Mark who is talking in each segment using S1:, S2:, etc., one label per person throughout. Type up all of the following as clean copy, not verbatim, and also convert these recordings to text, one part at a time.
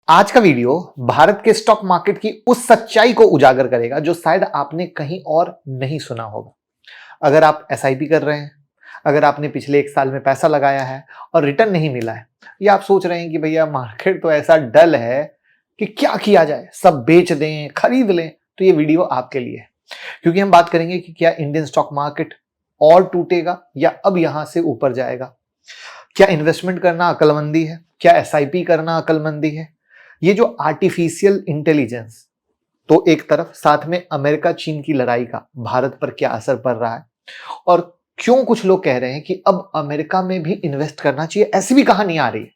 S1: आज का वीडियो भारत के स्टॉक मार्केट की उस सच्चाई को उजागर करेगा जो शायद आपने कहीं और नहीं सुना होगा। अगर आप एसआईपी कर रहे हैं, अगर आपने पिछले 1 साल में पैसा लगाया है और रिटर्न नहीं मिला है, या आप सोच रहे हैं कि भैया मार्केट तो ऐसा डल है कि क्या किया जाए, सब बेच दें खरीद लें, तो ये वीडियो आपके लिए है। क्योंकि हम बात करेंगे कि क्या इंडियन स्टॉक मार्केट और टूटेगा या अब यहां से ऊपर जाएगा। क्या इन्वेस्टमेंट करना अकलमंदी है, क्या एसआईपी करना अकलमंदी है। ये जो आर्टिफिशियल इंटेलिजेंस, तो एक तरफ, साथ में अमेरिका चीन की लड़ाई का भारत पर क्या असर पड़ रहा है, और क्यों कुछ लोग कह रहे हैं कि अब अमेरिका में भी इन्वेस्ट करना चाहिए, ऐसी भी कहानी आ रही है।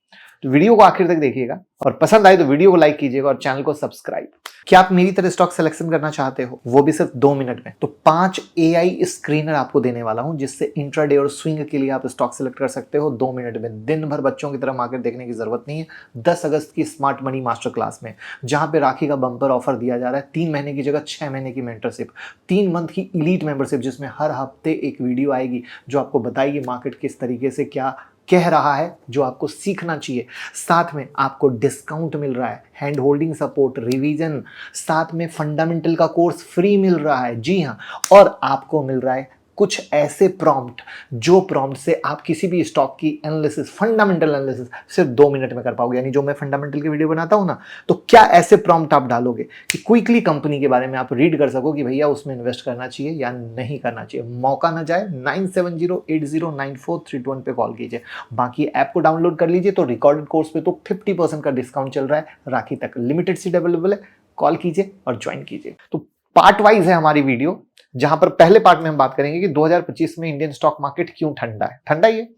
S1: तो वीडियो को आखिर तक देखिएगा और पसंद आए तो वीडियो को लाइक कीजिएगा और चैनल को सब्सक्राइब। क्या आप मेरी तरह स्टॉक सिलेक्शन करना चाहते हो, वो भी सिर्फ 2 मिनट में? तो 5 एआई स्क्रीनर आपको देने वाला हूं, जिससे इंट्राडे और स्विंग के लिए आप स्टॉक सिलेक्ट कर सकते हो 2 मिनट में। दिन भर बच्चों की तरह मार्केट देखने की जरूरत नहीं है। 10 अगस्त की स्मार्ट मनी मास्टर क्लास में, जहां पे राखी का बम्पर ऑफर दिया जा रहा है, 3 महीने की जगह 6 महीने की मेंटरशिप, 3 मंथ की इलीट मेंबरशिप, जिसमें हर हफ्ते एक वीडियो आएगी जो आपको बताएगी मार्केट किस तरीके से क्या कह रहा है, जो आपको सीखना चाहिए। साथ में आपको डिस्काउंट मिल रहा है, हैंड होल्डिंग सपोर्ट, रिवीजन, साथ में फंडामेंटल का कोर्स फ्री मिल रहा है। जी हाँ, और आपको मिल रहा है कुछ ऐसे प्रॉम्प्ट, जो प्रॉम्प्ट से आप किसी भी स्टॉक की एनालिसिस, फंडामेंटल एनालिसिस सिर्फ 2 मिनट में कर पाओगे। यानी जो मैं फंडामेंटल की वीडियो बनाता हूं ना, तो क्या ऐसे प्रॉम्प्ट आप डालोगे कि क्विकली कंपनी के बारे में आप रीड कर सको कि भैया उसमें इन्वेस्ट करना चाहिए या नहीं करना चाहिए। मौका ना जाए, 9708094321 पे कॉल कीजिए। बाकी ऐप को डाउनलोड कर लीजिए। तो रिकॉर्डेड कोर्स पे तो 50% का डिस्काउंट चल रहा है, राखी तक लिमिटेड सीट अवेलेबल है। कॉल कीजिए और ज्वाइन कीजिए। तो पार्ट वाइज है हमारी वीडियो, जहां पर पहले पार्ट में हम बात करेंगे कि 2025 में इंडियन स्टॉक मार्केट क्यों ठंडा है। ठंडा ही है।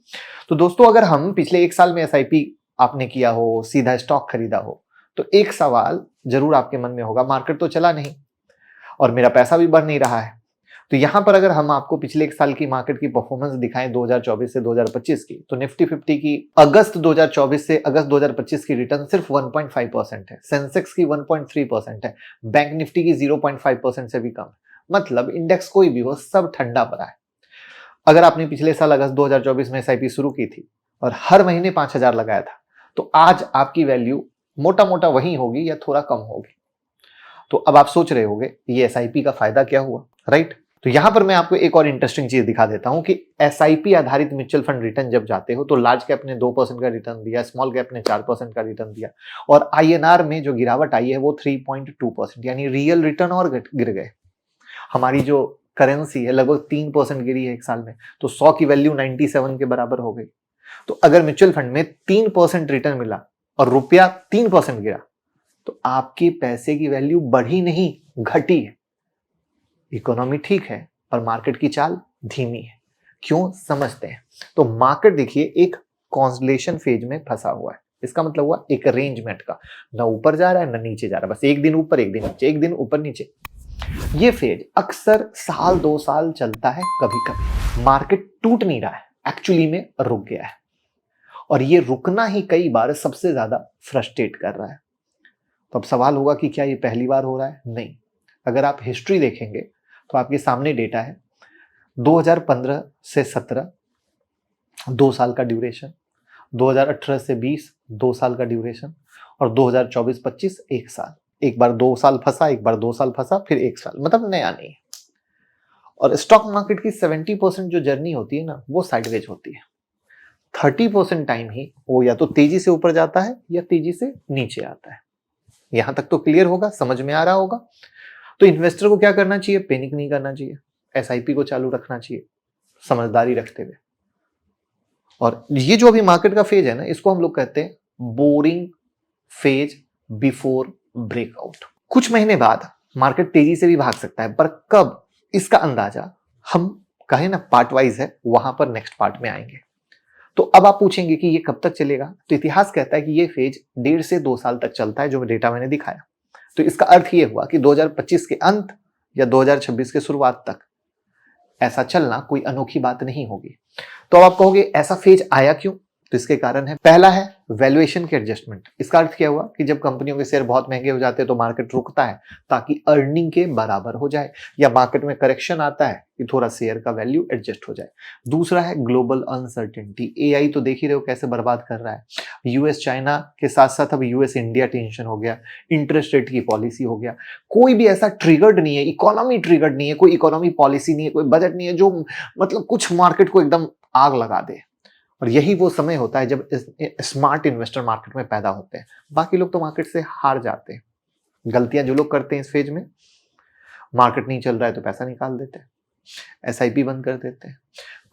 S1: तो दोस्तों, अगर हम पिछले 1 साल में एसआईपी आपने किया हो, सीधा स्टॉक खरीदा हो, तो एक सवाल जरूर आपके मन में होगा, मार्केट तो चला नहीं और मेरा पैसा भी बढ़ नहीं रहा है। तो यहां पर अगर हम आपको पिछले 1 साल की मार्केट की परफॉर्मेंस दिखाएं 2024 से 2025 की, तो निफ्टी 50 की अगस्त 2024 से अगस्त 2025 की रिटर्न सिर्फ 1.5% है, सेंसेक्स की 1.3% है, बैंक निफ्टी की 0.5% से भी कम। मतलब इंडेक्स कोई भी हो, सब ठंडा पड़ा है। अगर आपने पिछले साल अगस्त 2024 में एसआईपी शुरू की थी और हर महीने 5,000 लगाया था, तो आज आपकी वैल्यू मोटा मोटा वही होगी या थोड़ा कम होगी। तो अब आप सोच रहे होंगे ये एसआईपी का फायदा क्या हुआ, राइट? तो यहां पर मैं आपको एक और इंटरेस्टिंग चीज दिखा देता हूं कि एसआईपी आधारित म्यूचुअल फंड रिटर्न जब जाते हो, तो लार्ज कैप ने 2% का रिटर्न दिया, स्मॉल कैप ने 4% का रिटर्न दिया, और आईएनआर में जो गिरावट आई है वो 3.2%, यानी रियल रिटर्न और गिर गए। हमारी जो करेंसी है लगभग 3% गिरी है 1 साल में, तो 100 की वैल्यू 97 के बराबर हो गई। तो अगर म्यूचुअल फंड में 3% रिटर्न मिला और रुपया 3% गिरा, तो आपके पैसे की वैल्यू बढ़ी नहीं, घटी है। इकोनॉमी ठीक है और मार्केट की चाल धीमी है। क्यों, समझते हैं। तो मार्केट देखिए एक कॉन्सलेशन फेज में फंसा हुआ है। इसका मतलब हुआ एक अरेंजमेंट का, ना ऊपर जा रहा है ना नीचे जा रहा है, बस एक दिन ऊपर एक दिन नीचे, एक दिन ऊपर नीचे। ये फेज अक्सर साल 2 साल चलता है। कभी कभी मार्केट टूट नहीं रहा है, एक्चुअली में रुक गया है, और ये रुकना ही कई बार सबसे ज्यादा फ्रस्ट्रेट कर रहा है। तो अब सवाल होगा कि क्या ये पहली बार हो रहा है? नहीं। अगर आप हिस्ट्री देखेंगे तो आपके सामने डेटा है 2015 से 17 2 साल का ड्यूरेशन, 2018 से 20 2 साल का ड्यूरेशन, और 2024-25 1 साल। एक बार 2 साल फंसा, एक बार 2 साल फंसा, फिर 1 साल, मतलब नया नहीं। और स्टॉक मार्केट की 70% जो जर्नी होती है ना, वो साइडवेज होती है। 30% टाइम ही वो या तो तेजी से ऊपर जाता है या तेजी से नीचे आता है। यहां तक तो क्लियर होगा, समझ में आ रहा होगा। तो इन्वेस्टर को क्या करना चाहिए? पैनिक नहीं करना चाहिए, एसआईपी को चालू रखना चाहिए समझदारी रखते हुए। और ये जो अभी मार्केट का फेज है ना, इसको हम लोग कहते हैं बोरिंग फेज बिफोर ब्रेकआउट। कुछ महीने बाद मार्केट तेजी से भी भाग सकता है, पर कब, इसका अंदाजा हम कहें ना पार्ट वाइज है, वहां पर नेक्स्ट पार्ट में आएंगे। तो अब आप पूछेंगे कि ये कब तक चलेगा? तो इतिहास कहता है कि ये फेज 1.5 से 2 साल तक चलता है, जो डेटा मैंने दिखाया। तो इसका अर्थ ये हुआ कि 2025 के अंत या 2026 के शुरुआत तक ऐसा चलना कोई अनोखी बात नहीं होगी। तो अब आप कहोगे ऐसा फेज आया क्यों? तो तो इसके कारण है, पहला है वैल्यूएशन के एडजस्टमेंट। इसका अर्थ क्या हुआ कि जब कंपनियों के शेयर बहुत महंगे हो जाते हैं तो मार्केट रुकता है ताकि अर्निंग के बराबर हो जाए, या मार्केट में करेक्शन आता है कि थोड़ा शेयर का वैल्यू एडजस्ट हो जाए। दूसरा है ग्लोबल अनसर्टेनिटी। एआई तो देख ही रहे हो कैसे बर्बाद कर रहा है। यूएस चाइना के साथ साथ अब यूएस इंडिया टेंशन हो गया, इंटरेस्ट रेट की पॉलिसी हो गया। कोई भी ऐसा ट्रिगर्ड नहीं है, इकोनॉमी ट्रिगर्ड नहीं है, कोई इकोनॉमी पॉलिसी नहीं है, कोई बजट नहीं है जो मतलब कुछ मार्केट को एकदम आग लगा दे। और यही वो समय होता है जब स्मार्ट इन्वेस्टर मार्केट में पैदा होते हैं। बाकी लोग तो मार्केट से हार जाते हैं। गलतियां जो लोग करते हैं इस फेज में, मार्केट नहीं चल रहा है तो पैसा निकाल देते हैं, एसआईपी बंद कर देते हैं।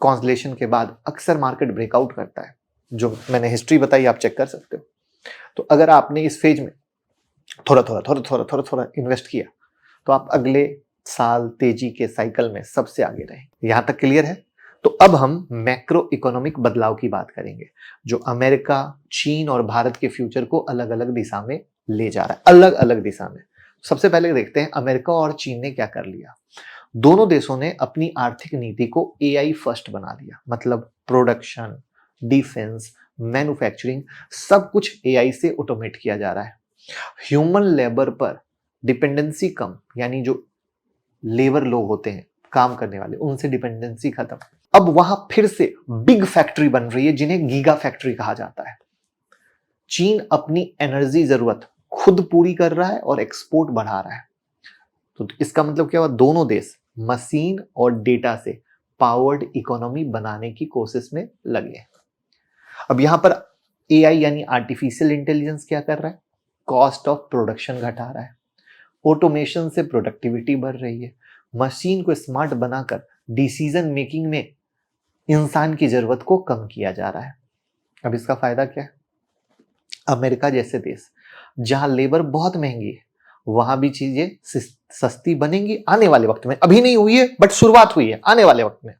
S1: कॉन्सलेशन के बाद अक्सर मार्केट ब्रेकआउट करता है, जो मैंने हिस्ट्री बताई आप चेक कर सकते हो। तो अगर आपने इस फेज में थोड़ा थोड़ा इन्वेस्ट किया तो आप अगले साल तेजी के साइकिल में सबसे आगे रहेंगे। यहां तक क्लियर है? तो अब हम मैक्रो इकोनॉमिक बदलाव की बात करेंगे जो अमेरिका, चीन और भारत के फ्यूचर को अलग अलग दिशा में ले जा रहा है, अलग अलग दिशा में। सबसे पहले देखते हैं अमेरिका और चीन ने क्या कर लिया। दोनों देशों ने अपनी आर्थिक नीति को एआई फर्स्ट बना दिया, मतलब प्रोडक्शन, डिफेंस, मैन्युफैक्चरिंग सब कुछ एआई से ऑटोमेट किया जा रहा है। ह्यूमन लेबर पर डिपेंडेंसी कम, यानी जो लेबर लोग होते हैं काम करने वाले, उनसे डिपेंडेंसी खत्म। अब वहां फिर से बिग फैक्ट्री बन रही है जिन्हें गीगा फैक्ट्री कहा जाता है। चीन अपनी एनर्जी जरूरत खुद पूरी कर रहा है और एक्सपोर्ट बढ़ा रहा है। तो इसका मतलब क्या हुआ, दोनों देश मशीन और डेटा से पावर्ड इकोनॉमी बनाने की कोशिश में लगे हैं। अब यहां पर एआई यानी आर्टिफिशियल इंटेलिजेंस क्या कर रहा है, कॉस्ट ऑफ प्रोडक्शन घटा रहा है। ऑटोमेशन से प्रोडक्टिविटी बढ़ रही है। मशीन को स्मार्ट बनाकर डिसीजन मेकिंग में इंसान की जरूरत को कम किया जा रहा है। अब इसका फायदा क्या है, अमेरिका जैसे देश जहां लेबर बहुत महंगी है, वहां भी चीजें सस्ती बनेंगी आने वाले वक्त में। अभी नहीं हुई है बट शुरुआत हुई है, आने वाले वक्त में।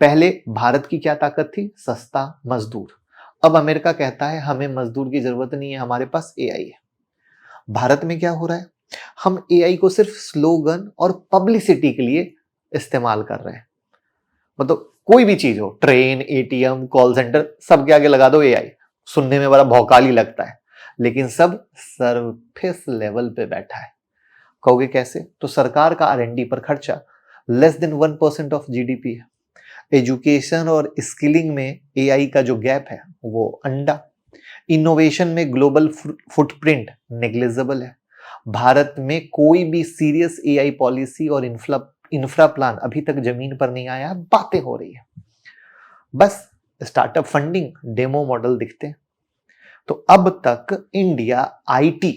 S1: पहले भारत की क्या ताकत थी, सस्ता मजदूर। अब अमेरिका कहता है हमें मजदूर की जरूरत नहीं है, हमारे पास एआई है। भारत में क्या हो रहा है, हम एआई को सिर्फ स्लोगन और पब्लिसिटी के लिए इस्तेमाल कर रहे हैं। मतलब कोई भी चीज हो, ट्रेन, एटीएम, कॉल सेंटर, सबके आगे लगा दो एआई। सुनने में बड़ा भौकाली लगता है लेकिन सब सरफेस लेवल पे बैठा है। कहोगे कैसे, तो सरकार का आरएनडी पर खर्चा लेस देन 1% ऑफ जीडीपी है। एजुकेशन और स्किलिंग में एआई का जो गैप है वो अंडा। इनोवेशन में ग्लोबल फुटप्रिंट नेग्लिजिबल है। भारत में कोई भी सीरियस एआई पॉलिसी और इंफ्रा प्लान अभी तक जमीन पर नहीं आया, बातें हो रही है, बस स्टार्टअप फंडिंग, डेमो मॉडल दिखते हैं। तो अब तक इंडिया आईटी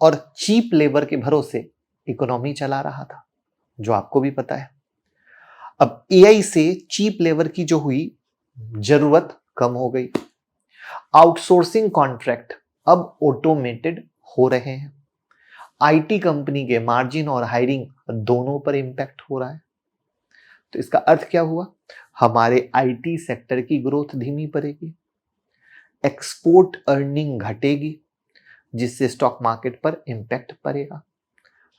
S1: और चीप लेबर के भरोसे इकोनॉमी चला रहा था, जो आपको भी पता है। अब एआई से चीप लेबर की जो हुई जरूरत कम हो गई। आउटसोर्सिंग कॉन्ट्रैक्ट अब ऑटोमेटेड हो रहे हैं। आईटी कंपनी के मार्जिन और हायरिंग दोनों पर इंपैक्ट हो रहा है। तो इसका अर्थ क्या हुआ, हमारे आईटी सेक्टर की ग्रोथ धीमी पड़ेगी, एक्सपोर्ट अर्निंग घटेगी, जिससे स्टॉक मार्केट पर इंपैक्ट पड़ेगा।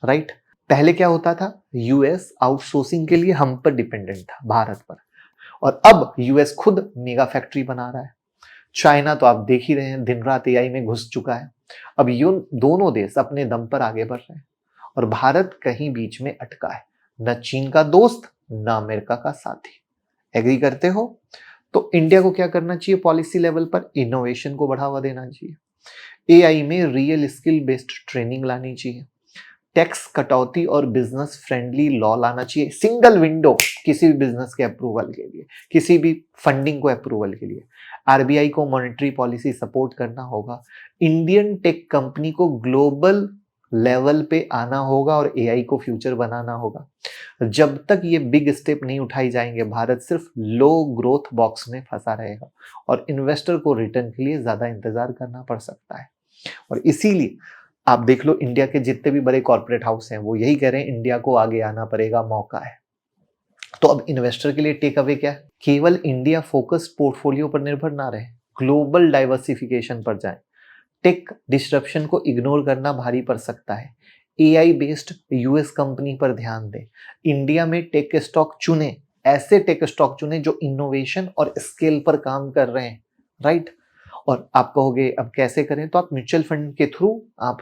S1: राइट, पहले क्या होता था, यूएस आउटसोर्सिंग के लिए हम पर डिपेंडेंट था, भारत पर, और अब यूएस खुद मेगा फैक्ट्री बना रहा है। चाइना तो आप देख ही रहे हैं दिन रात एआई में घुस चुका है। अब ये दोनों देश अपने दम पर आगे बढ़ रहे हैं और भारत कहीं बीच में अटका है, न चीन का दोस्त न अमेरिका का साथी। एग्री करते हो? तो इंडिया को क्या करना चाहिए, पॉलिसी लेवल पर इनोवेशन को बढ़ावा देना चाहिए, एआई में रियल स्किल बेस्ड ट्रेनिंग लानी चाहिए, टैक्स कटौती और बिजनेस फ्रेंडली लॉ लाना चाहिए, सिंगल विंडो किसी भी बिजनेस के अप्रूवल के लिए, किसी भी फंडिंग को अप्रूवल के लिए। आरबीआई को मॉनेटरी पॉलिसी सपोर्ट करना होगा, इंडियन टेक कंपनी को ग्लोबल लेवल पे आना होगा और एआई को फ्यूचर बनाना होगा। जब तक ये बिग स्टेप नहीं उठाई जाएंगे, भारत सिर्फ लो ग्रोथ बॉक्स में फंसा रहेगा और इन्वेस्टर को रिटर्न के लिए ज्यादा इंतजार करना पड़ सकता है। और इसीलिए आप देख लो, इंडिया के जितने भी बड़े कॉर्पोरेट हाउस हैं वो यही कह रहे हैं इंडिया को आगे आना पड़ेगा, मौका है। तो अब इन्वेस्टर के लिए टेक अवे क्या है, केवल इंडिया फोकस्ड पोर्टफोलियो पर निर्भर ना रहे, ग्लोबल डाइवर्सिफिकेशन पर जाएं। टेक डिस्ट्रप्शन को इग्नोर करना भारी पड़ सकता है, एआई बेस्ड यूएस कंपनी पर ध्यान दें। इंडिया में टेक स्टॉक चुने, ऐसे टेक स्टॉक चुने जो इनोवेशन और स्केल पर काम कर रहे हैं। राइट, और आप कहोगे अब कैसे करें, तो आप म्यूचुअल फंड के थ्रू आप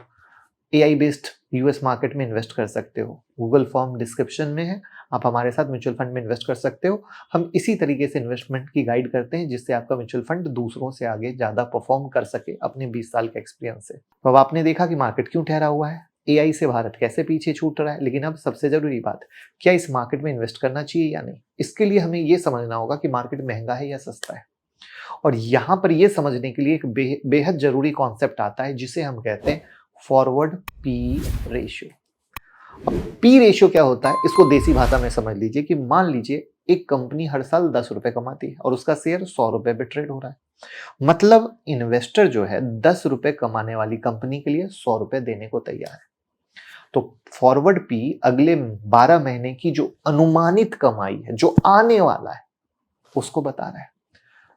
S1: AI बेस्ड यूएस मार्केट में इन्वेस्ट कर सकते हो। गूगल फॉर्म डिस्क्रिप्शन में है, आप हमारे साथ म्यूचुअल फंड में इन्वेस्ट कर सकते हो। हम इसी तरीके से इन्वेस्टमेंट की गाइड करते हैं जिससे आपका म्यूचुअल फंड दूसरों से आगे ज़्यादा परफॉर्म कर सके अपने 20 साल के एक्सपीरियंस से। तो अब आपने देखा कि मार्केट क्यों ठहरा हुआ है, AI से भारत कैसे पीछे छूट रहा है, लेकिन अब सबसे जरूरी बात, क्या इस मार्केट में इन्वेस्ट करना चाहिए या नहीं। इसके लिए हमें ये समझना होगा कि मार्केट महंगा है या सस्ता है। और यहाँ पर ये समझने के लिए एक बेहद जरूरी कॉन्सेप्ट आता है जिसे हम कहते हैं forward P ratio. P ratio क्या होता है, इसको देसी भाषा में समझ लीजिए कि मान लीजिए एक कंपनी हर साल 10 रुपए कमाती है और उसका शेयर 100 रुपए पे ट्रेड हो रहा है। मतलब इन्वेस्टर जो है 10 रुपए कमाने वाली कंपनी के लिए 100 रुपए देने को तैयार है। तो फॉरवर्ड पी अगले 12 महीने की जो अनुमानित कमाई है, जो आने वाला है, उसको बता रहा है।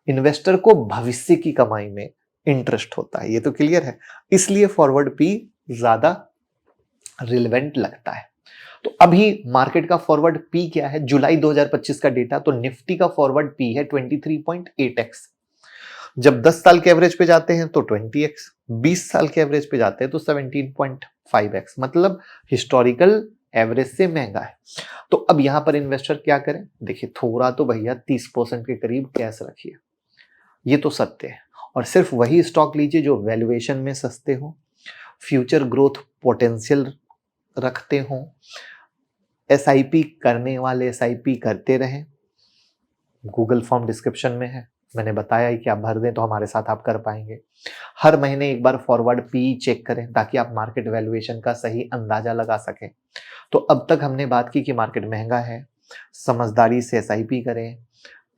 S1: इन्वेस्टर को भविष्य की कमाई में इंटरेस्ट होता है, ये तो क्लियर है। इसलिए फॉरवर्ड पी ज्यादा रिलेवेंट लगता है। तो अभी मार्केट का फॉरवर्ड पी क्या है, जुलाई 2025 का डेटा, तो निफ्टी का फॉरवर्ड पी है 23.8x। जब 10 साल के एवरेज पे जाते हैं तो 20x, 20 साल के एवरेज पे जाते हैं तो 17.5x, मतलब हिस्टोरिकल एवरेज से महंगा है। तो अब यहां पर इन्वेस्टर क्या करें, देखिए थोड़ा तो भैया 30% के करीब कैश रखिए, ये तो सत्य है। और सिर्फ वही स्टॉक लीजिए जो वैल्यूएशन में सस्ते हो, फ्यूचर ग्रोथ पोटेंशियल रखते हो, SIP करने वाले SIP करते रहें। गूगल फॉर्म डिस्क्रिप्शन में है, मैंने बताया कि आप भर दें तो हमारे साथ आप कर पाएंगे। हर महीने एक बार फॉरवर्ड पी चेक करें ताकि आप मार्केट वैल्यूएशन का सही अंदाजा लगा सकें। तो अब तक हमने बात की कि मार्केट महंगा है, समझदारी से SIP करें,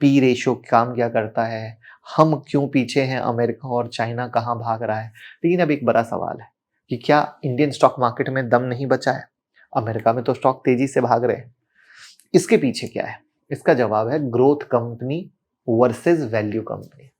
S1: पी रेशियो काम क्या करता है, हम क्यों पीछे हैं, अमेरिका और चाइना कहाँ भाग रहा है। लेकिन अब एक बड़ा सवाल है कि क्या इंडियन स्टॉक मार्केट में दम नहीं बचा है, अमेरिका में तो स्टॉक तेजी से भाग रहे हैं, इसके पीछे क्या है। इसका जवाब है growth company versus value company.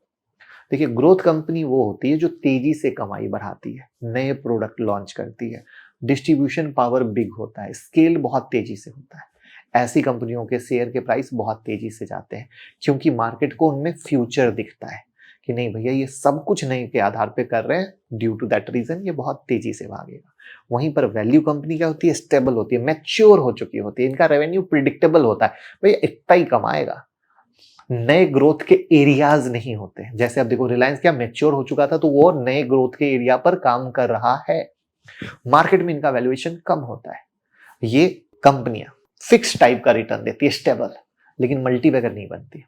S1: देखिए ग्रोथ कंपनी वो होती है जो तेजी से कमाई बढ़ाती है, नए प्रोडक्ट लॉन्च करती है, डिस्ट्रीब्यूशन पावर बिग होता है, स्केल बहुत तेजी से होता है। ऐसी कंपनियों के शेयर के प्राइस बहुत तेजी से जाते हैं क्योंकि मार्केट को उनमें फ्यूचर दिखता है कि नहीं भैया ये सब कुछ नए के आधार पे कर रहे हैं, ड्यू टू दैट रीजन ये बहुत तेजी से भागेगा। वहीं पर वैल्यू कंपनी क्या होती है, स्टेबल होती है, मैच्योर हो चुकी होती है, इनका रेवेन्यू प्रिडिक्टेबल होता है, भैया इतना ही कमाएगा, नए ग्रोथ के एरियाज नहीं होते। जैसे अब देखो रिलायंस क्या मैच्योर हो चुका था तो वो नए ग्रोथ के एरिया पर काम कर रहा है, मार्केट में इनका वैल्यूएशन कम होता है। ये कंपनियां फिक्स टाइप का रिटर्न देती है, स्टेबल, लेकिन मल्टीबैगर नहीं बनती।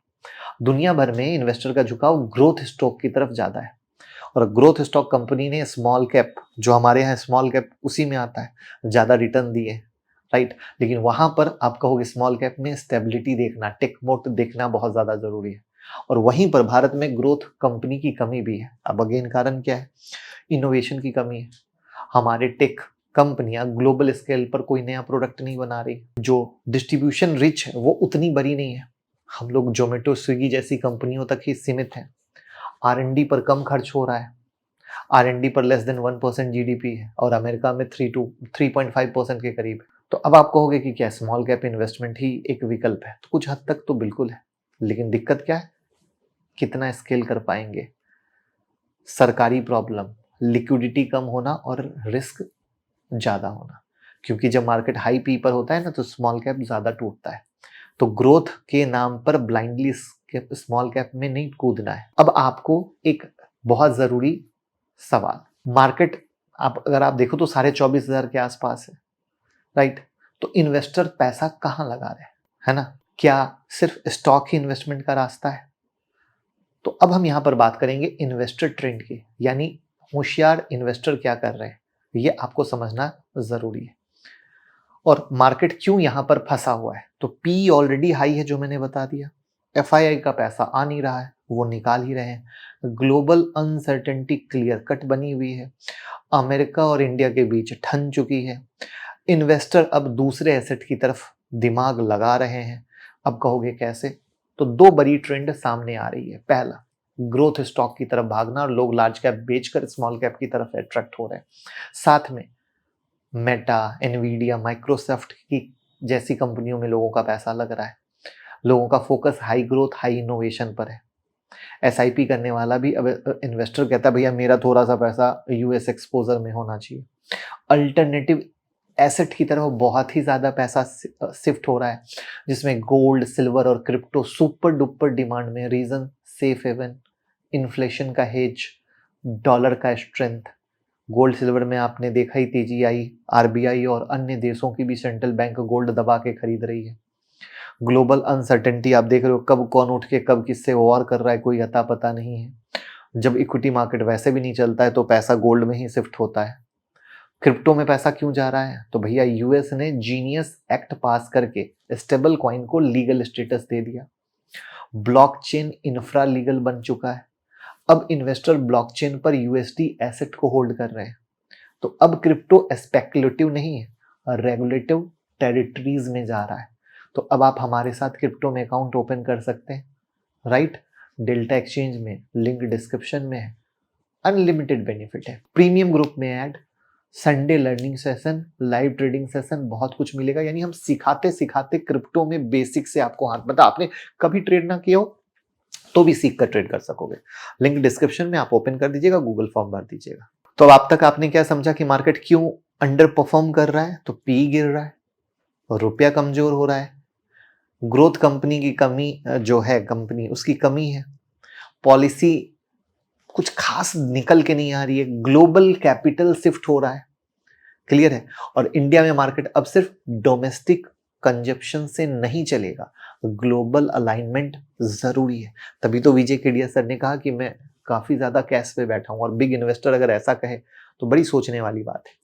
S1: दुनिया भर में इन्वेस्टर का झुकाव ग्रोथ स्टॉक की तरफ ज्यादा है और ग्रोथ स्टॉक कंपनी ने स्मॉल कैप, जो हमारे यहाँ स्मॉल कैप उसी में आता है, ज्यादा रिटर्न दिए, राइट। लेकिन वहां पर आप कहोगे स्मॉल कैप में स्टेबिलिटी देखना, टेक मोट देखना बहुत ज्यादा जरूरी है। और वहीं पर भारत में ग्रोथ कंपनी की कमी भी है। अब अगेन कारण क्या है, इनोवेशन की कमी है। हमारे टेक कंपनियां ग्लोबल स्केल पर कोई नया प्रोडक्ट नहीं बना रही, जो डिस्ट्रीब्यूशन रिच है वो उतनी बड़ी नहीं है। हम लोग जोमेटो स्विगी जैसी कंपनियों तक ही सीमित हैं। R&D पर कम खर्च हो रहा है, R&D पर लेस देन 1% GDP है और अमेरिका में 3.5% के करीब है। तो अब आप कहोगे कि क्या स्मॉल कैप इन्वेस्टमेंट ही एक विकल्प है, तो कुछ हद तक तो बिल्कुल है, लेकिन दिक्कत क्या है, कितना स्केल कर पाएंगे, सरकारी प्रॉब्लम, लिक्विडिटी कम होना और रिस्क ज्यादा होना। क्योंकि जब मार्केट हाई पी पर होता है ना तो स्मॉल कैप ज्यादा टूटता है। तो ग्रोथ के नाम पर ब्लाइंडली स्मॉल कैप में नहीं कूदना है। अब आपको एक बहुत जरूरी सवाल, मार्केट अगर आप देखो तो 24,500 के आसपास है, राइट। तो इन्वेस्टर पैसा कहाँ लगा रहे हैं, है ना, क्या सिर्फ स्टॉक ही इन्वेस्टमेंट का रास्ता है। तो अब हम यहां पर बात करेंगे इन्वेस्टर ट्रेंड की, यानी होशियार इन्वेस्टर क्या कर रहे हैं, ये आपको समझना जरूरी है। और मार्केट क्यों यहां पर फंसा हुआ है, तो पी ऑलरेडी हाई है जो मैंने बता दिया, FII का पैसा आ नहीं रहा है, वो निकाल ही रहे हैं, ग्लोबल अनसर्टेनिटी क्लियर कट बनी हुई है, अमेरिका और इंडिया के बीच ठन चुकी है, इन्वेस्टर अब दूसरे एसेट की तरफ दिमाग लगा रहे हैं। अब कहोगे कैसे, तो दो बड़ी ट्रेंड सामने आ रही है। पहला, ग्रोथ स्टॉक की तरफ भागना और लोग लार्ज कैप बेचकर स्मॉल कैप की तरफ अट्रैक्ट हो रहे हैं। साथ में मेटा, एनवीडिया, माइक्रोसॉफ्ट की जैसी कंपनियों में लोगों का पैसा लग रहा है, लोगों का focus high growth high innovation पर है। SIP करने वाला भी अब इन्वेस्टर कहता है भैया मेरा थोड़ा सा पैसा US एक्सपोजर में होना चाहिए। अल्टरनेटिव एसेट की तरफ बहुत ही ज़्यादा पैसा शिफ्ट हो रहा है, जिसमें गोल्ड, सिल्वर और क्रिप्टो सुपर डुपर डिमांड में। रीज़न सेफ हेवन, इन्फ्लेशन का हेज, डॉलर का स्ट्रेंथ। गोल्ड सिल्वर में आपने देखा ही तेजी आई, RBI और अन्य देशों की भी सेंट्रल बैंक गोल्ड दबा के खरीद रही है। ग्लोबल अनसर्टेनिटी आप देख रहे हो, कब कौन उठ के कब किससे वॉर कर रहा है कोई अता पता नहीं है। जब इक्विटी मार्केट वैसे भी नहीं चलता है तो पैसा गोल्ड में ही शिफ्ट होता है। क्रिप्टो में पैसा क्यों जा रहा है? तो भैया US ने जीनियस एक्ट पास करके स्टेबल कॉइन को लीगल स्टेटस दे दिया। ब्लॉकचेन इंफ्रा लीगल बन चुका है। अब इन्वेस्टर ब्लॉकचेन पर USD एसेट को होल्ड कर रहे हैं। तो अब क्रिप्टो स्पेकुलेटिव नहीं है, रेगुलेटिव टेरिटरीज में जा रहा है। तो अब आप हमारे साथ क्रिप्टो में अकाउंट ओपन कर सकते हैं, राइट? डेल्टा एक्सचेंज में, लिंक डिस्क्रिप्शन में है। अनलिमिटेड बेनिफिट है। प्रीमियम ग्रुप में add, Sunday learning session, live trading session, बहुत कुछ मिलेगा। यानी हम सिखाते सिखाते क्रिप्टो में बेसिक से आपको हाथ, मतलब आपने कभी ट्रेड ना किया हो तो भी सीख कर ट्रेड कर सकोगे। लिंक डिस्क्रिप्शन में आप ओपन कर दीजिएगा, गूगल फॉर्म भर दीजिएगा। तो अब तक आपने क्या समझा कि मार्केट क्यों अंडर परफॉर्म कर रहा है? तो पी गिर रहा है, रुपया कमजोर हो रहा है, ग्रोथ कंपनी की कमी जो है, कंपनी उसकी कमी है, पॉलिसी कुछ खास निकल के नहीं आ रही है, ग्लोबल कैपिटल शिफ्ट हो रहा है, क्लियर है। और इंडिया में मार्केट अब सिर्फ डोमेस्टिक कंजप्शन से नहीं चलेगा, ग्लोबल अलाइनमेंट जरूरी है। तभी तो विजय केडिया सर ने कहा कि मैं काफी ज्यादा कैश पे बैठा हूं। और बिग इन्वेस्टर अगर ऐसा कहे तो बड़ी सोचने वाली बात है।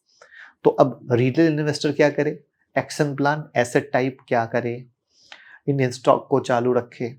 S1: तो अब रिटेल इन्वेस्टर क्या करे? एक्शन प्लान, एसेट टाइप क्या करे? इंडियन स्टॉक को चालू रखे,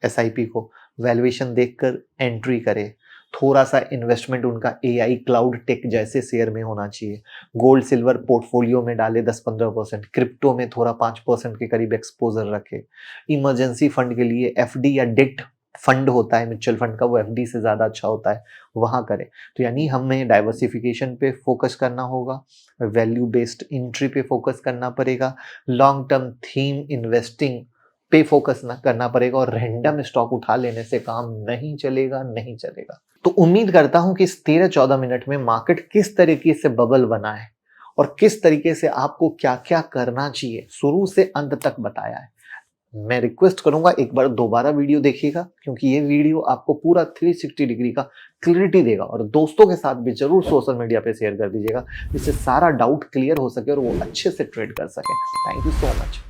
S1: SIP को वैल्यूएशन देखकर एंट्री करे। थोड़ा सा इन्वेस्टमेंट उनका AI क्लाउड टेक जैसे शेयर में होना चाहिए। गोल्ड सिल्वर पोर्टफोलियो में डाले 10-15%, क्रिप्टो में थोड़ा 5% के करीब एक्सपोजर रखे। इमरजेंसी फंड के लिए FD या डेट फंड होता है म्यूचुअल फंड का, वो FD से ज़्यादा अच्छा होता है, वहाँ करें। तो यानी हमें डाइवर्सिफिकेशन पे फोकस करना होगा, वैल्यू बेस्ड एंट्री पे फोकस करना पड़ेगा, लॉन्ग टर्म थीम इन्वेस्टिंग पे फोकस ना करना पड़ेगा। और रैंडम स्टॉक उठा लेने से काम नहीं चलेगा, नहीं चलेगा। तो उम्मीद करता हूं कि इस 13-14 मिनट में मार्केट किस तरीके से बबल बना है और किस तरीके से आपको क्या क्या करना चाहिए शुरू से अंत तक बताया है। मैं रिक्वेस्ट करूंगा एक बार दोबारा वीडियो देखिएगा, क्योंकि ये वीडियो आपको पूरा 360 डिग्री का क्लियरिटी देगा। और दोस्तों के साथ भी जरूर सोशल मीडिया पे शेयर कर दीजिएगा, जिससे सारा डाउट क्लियर हो सके और वो अच्छे से ट्रेड कर सके। Thank you so much.